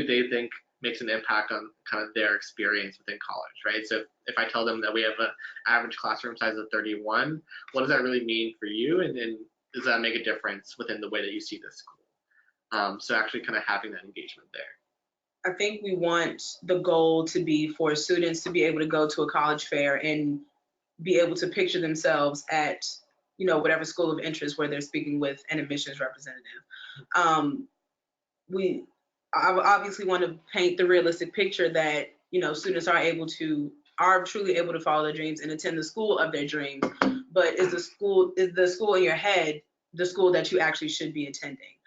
they think makes an impact on kind of their experience within college, right? So if I tell them that we have an average classroom size of 31, what does that really mean for you? And does that make a difference within the way that you see this school? So actually kind of having that engagement there. I think we want the goal to be for students to be able to go to a college fair and be able to picture themselves at, whatever school of interest where they're speaking with an admissions representative. We obviously want to paint the realistic picture that, students are truly able to follow their dreams and attend the school of their dreams. But is the school in your head the school that you actually should be attending?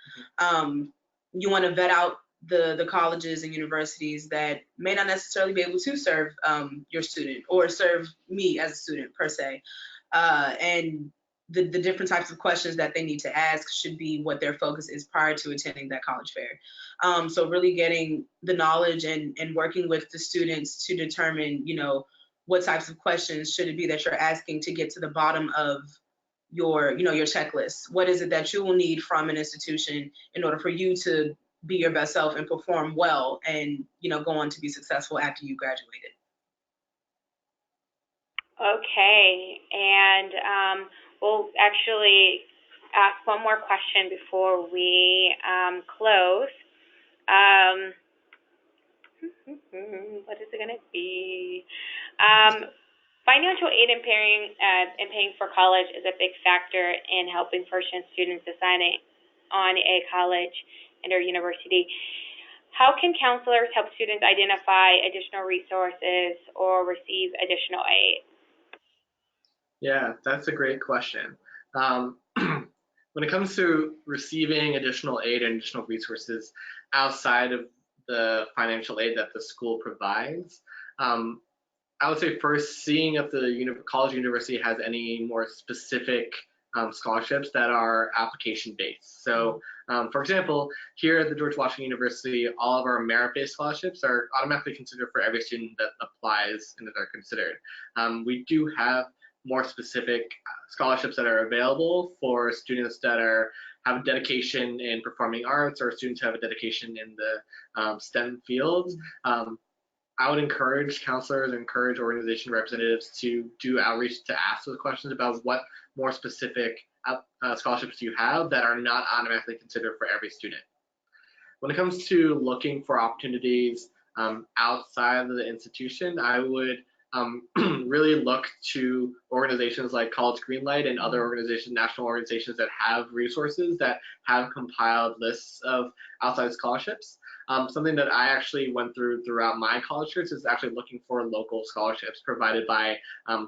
You want to vet out the colleges and universities that may not necessarily be able to serve your student or serve me as a student per se. And the different types of questions that they need to ask should be what their focus is prior to attending that college fair. So really getting the knowledge and working with the students to determine, what types of questions should it be that you're asking to get to the bottom of your checklist. What is it that you will need from an institution in order for you to be your best self and perform well and, go on to be successful after you graduated? Okay, and we'll actually ask one more question before we close. What is it going to be? Financial aid and paying for college is a big factor in helping first-gen students deciding on a college and/or university. How can counselors help students identify additional resources or receive additional aid? Yeah, that's a great question. When it comes to receiving additional aid and additional resources outside of the financial aid that the school provides, I would say first seeing if the college or university has any more specific scholarships that are application-based. So, for example, here at the George Washington University, all of our merit-based scholarships are automatically considered for every student that applies and that are considered. We do have more specific scholarships that are available for students that have a dedication in performing arts, or students who have a dedication in the STEM fields. I would encourage counselors, encourage organization representatives to do outreach to ask those questions about what more specific scholarships do you have that are not automatically considered for every student. When it comes to looking for opportunities outside of the institution, I would really look to organizations like College Greenlight and other organizations, national organizations that have resources that have compiled lists of outside scholarships. Something that I actually went throughout my college years is actually looking for local scholarships provided by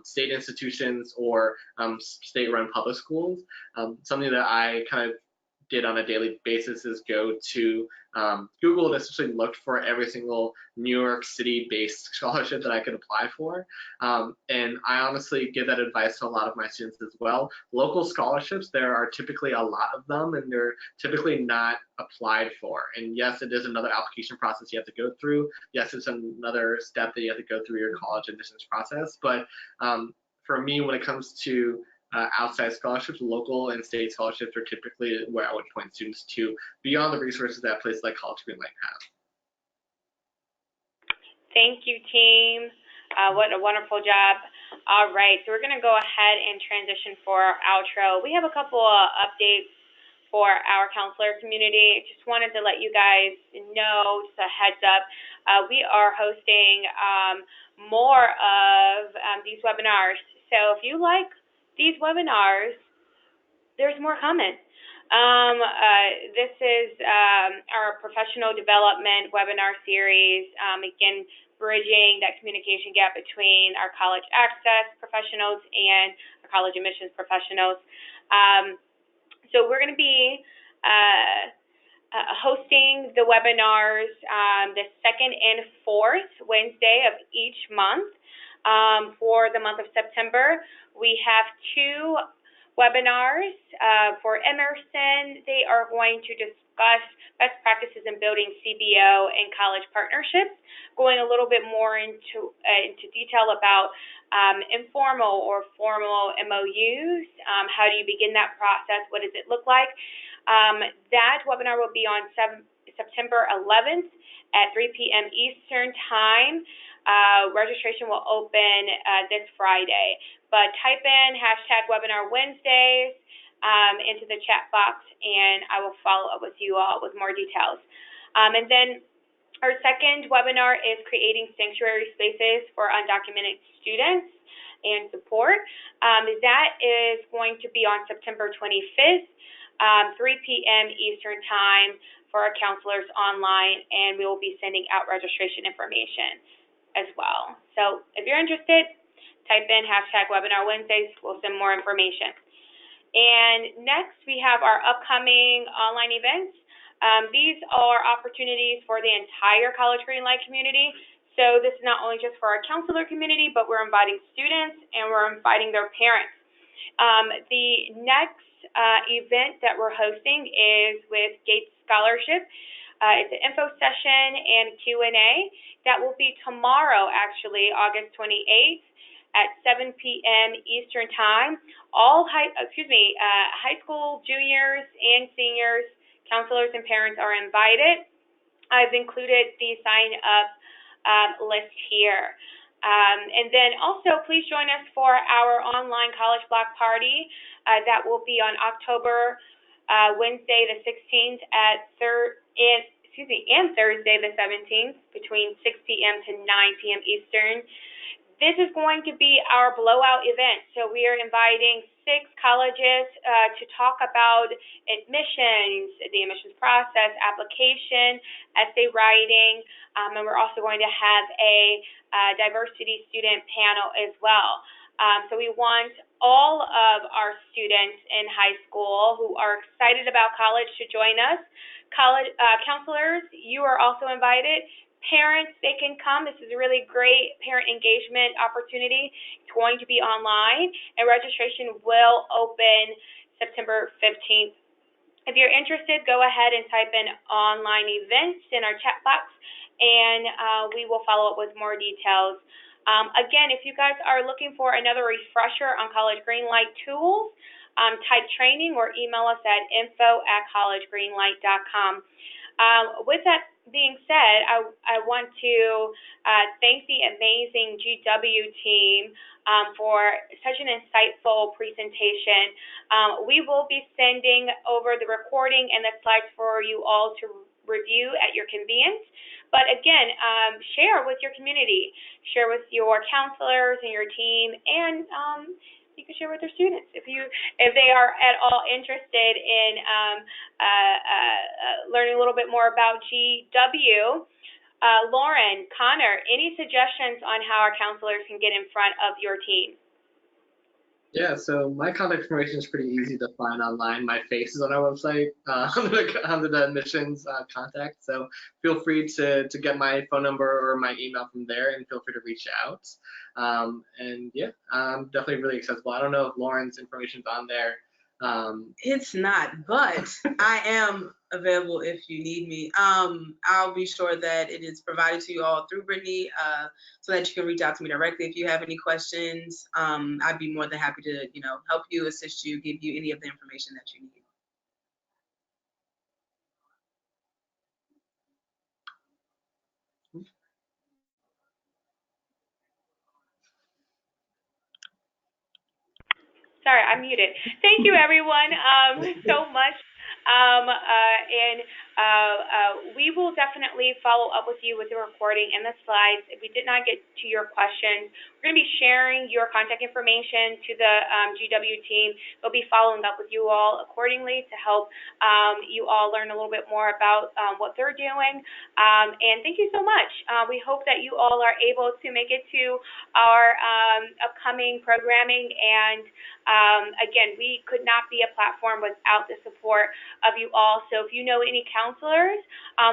state institutions or state-run public schools. Something that I kind of did on a daily basis is go to Google and essentially looked for every single New York City-based scholarship that I could apply for. And I honestly give that advice to a lot of my students as well. Local scholarships, there are typically a lot of them, and they're typically not applied for. And yes, it is another application process you have to go through. Yes, it's another step that you have to go through your college admissions process. But for me, when it comes to outside scholarships, local and state scholarships are typically where I would point students to beyond the resources that places like College Greenlight have. Thank you, team. What a wonderful job. All right, so we're going to go ahead and transition for our outro. We have a couple of updates for our counselor community. Just wanted to let you guys know, just a heads up, we are hosting more of these webinars. So if you like these webinars, there's more coming. This is our professional development webinar series, again, bridging that communication gap between our college access professionals and our college admissions professionals. So we're going to be hosting the webinars the second and fourth Wednesday of each month. For the month of September, we have 2 webinars for Emerson. They are going to discuss best practices in building CBO and college partnerships, going a little bit more into detail about informal or formal MOUs. How do you begin that process? What does it look like? That webinar will be on September 11th at 3 p.m. Eastern Time. Registration will open this Friday, but type in #webinar Wednesdays into the chat box, and I will follow up with you all with more details. And then our second webinar is creating sanctuary spaces for undocumented students and support. That is going to be on September 25th, 3 p.m. Eastern Time for our counselors online, and we will be sending out registration information as well. So if you're interested, type in #webinar Wednesdays. We'll send more information. And next, we have our upcoming online events. These are opportunities for the entire College Greenlight community. So this is not only just for our counselor community, but we're inviting students and we're inviting their parents. The next event that we're hosting is with Gates Scholarship. It's an info session and Q&A. That will be tomorrow, actually, August 28th at 7 p.m. Eastern Time. All high school juniors and seniors, counselors and parents are invited. I've included the sign-up list here. And then also, please join us for our online college block party. That will be on October Wednesday the 16th and Thursday the 17th between 6 p.m. to 9 p.m. Eastern. This is going to be our blowout event. So we are inviting 6 colleges to talk about admissions, the admissions process, application, essay writing, and we're also going to have a diversity student panel as well. So we want all of our students in high school who are excited about college to join us. College counselors, you are also invited. parents, they can come. This is a really great parent engagement opportunity. It's going to be online, and registration will open September 15th. If you're interested, go ahead and type in online events in our chat box, and we will follow up with more details. Again, if you guys are looking for another refresher on College Greenlight tools, type training or email us at info@collegegreenlight.com. With that being said, I want to thank the amazing GW team for such an insightful presentation. We will be sending over the recording and the slides for you all to review at your convenience. But again, share with your community, share with your counselors and your team, and you can share with their students if they are at all interested in learning a little bit more about GW. Lauren, Connor, any suggestions on how our counselors can get in front of your team? Yeah, so my contact information is pretty easy to find online. My face is on our website under the admissions contact. So feel free to get my phone number or my email from there, and feel free to reach out. And yeah, I'm definitely really accessible. I don't know if Lauren's information's on there. It's not, but I am available if you need me. I'll be sure that it is provided to you all through Brittany, so that you can reach out to me directly if you have any questions. I'd be more than happy to, help you, assist you, give you any of the information that you need. Sorry, I'm muted. Thank you, everyone, so much. We will definitely follow up with you with the recording and the slides. If we did not get to your questions, we're going to be sharing your contact information to the GW team. They'll be following up with you all accordingly to help you all learn a little bit more about what they're doing. And thank you so much. We hope that you all are able to make it to our upcoming programming, and again, we could not be a platform without the support of you all. So if you know any counselors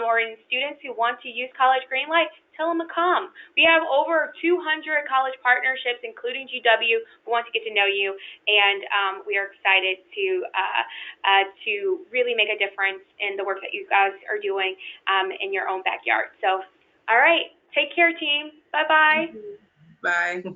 or any students who want to use College Greenlight, tell them to come. We have over 200 college partnerships, including GW, who want to get to know you, and we are excited to really make a difference in the work that you guys are doing in your own backyard. So, all right, take care, team. Bye-bye. Bye.